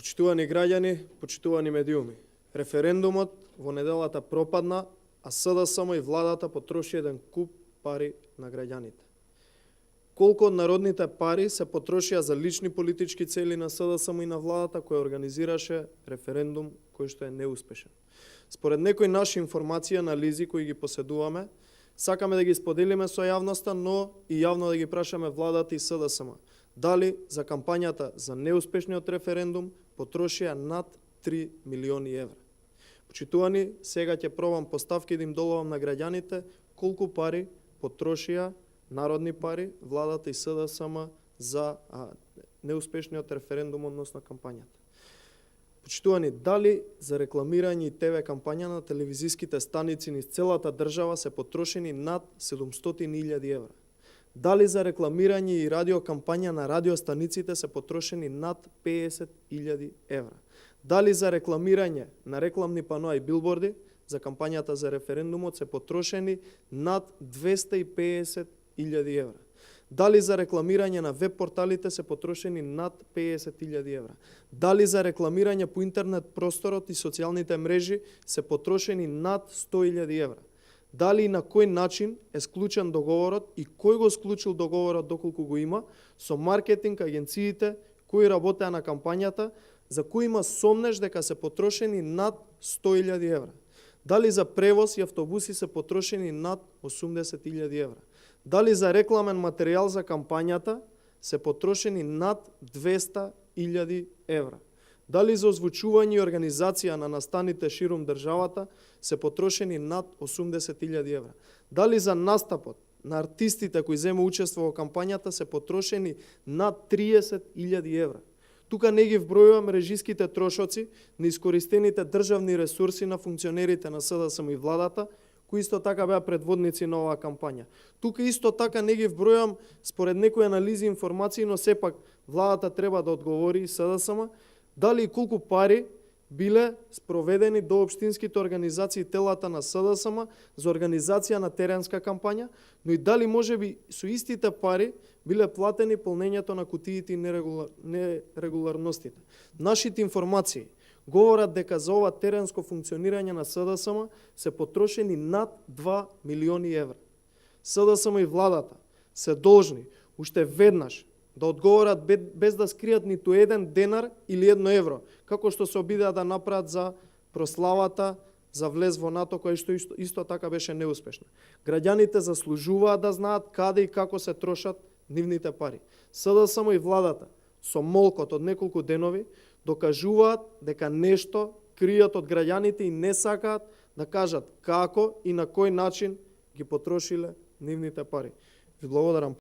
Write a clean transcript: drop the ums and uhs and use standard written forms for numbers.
Почитувани граѓани, почитувани медиуми, референдумот во неделата пропадна, а СДСМ и владата потроши еден куп пари на граѓаните. Колку од народните пари се потрошија за лични политички цели на СДСМ и на владата која организираше референдум кој што е неуспешен. Според некои наши информации и анализи кои ги поседуваме, сакаме да ги споделиме со јавноста, но и јавно да ги прашаме владата и СДСМ дали за кампањата за неуспешниот референдум потрошија над 3 милиони евра. Почитувани, сега ќе пробам поставки да им доловам на граѓаните колку пари потрошија, народни пари, владата и СДСМ за неуспешниот референдум, односно кампањата. Почитувани, дали за рекламирање и ТВ кампања на телевизиските станици низ целата држава се потрошени над 700.000 евра? Дали за рекламирање и радио кампања на радиостаниците се потрошени над 50.000 евра? Дали за рекламирање на рекламни паноа и билборди за кампањата за референдумот се потрошени над 250.000 евра? Дали за рекламирање на веб порталите се потрошени над 50.000 евра? Дали за рекламирање по интернет просторот и социјалните мрежи се потрошени над 100.000 евра? Дали и на кој начин е склучен договорот и кој го склучил договорот доколку го има со маркетинг агенциите кои работеа на кампањата, за кои има сомнеж дека се потрошени над 100.000 евра? Дали за превоз и автобуси се потрошени над 80.000 евра? Дали за рекламен материјал за кампањата се потрошени над 200.000 евра? Дали за озвучување и организација на настаните ширум државата се потрошени над 80.000 евра? Дали за настапот на артистите кои зема учество во кампањата се потрошени над 30.000 евра? Тука не ги вбројувам режиските трошоци на искористените државни ресурси на функционерите на СДСМ и владата, кои исто така беа предводници на оваа кампања. Тука исто така не ги вбројувам според некои анализи и информации, но сепак владата треба да одговори и СДСМ, дали и колку пари биле спроведени до општинските организации и телата на СДСМ за организација на теренска кампања, но и дали можеби со истите пари биле платени полнењето на кутиите и нерегуларностите. Нашите информации говорат дека за ова теренско функционирање на СДСМ се потрошени над 2 милиони евра. СДСМ и владата се должни уште веднаш да одговорат без да скријат ниту еден денар или 1 евро, како што се обидеа да направат за прославата за влез во НАТО, која што исто така беше неуспешна. Граѓаните заслужуваат да знаат каде и како се трошат нивните пари. СДСМ и владата со молкот од неколку денови докажуваат дека нешто кријат од граѓаните и не сакаат да кажат како и на кој начин ги потрошиле нивните пари. Ви благодарам.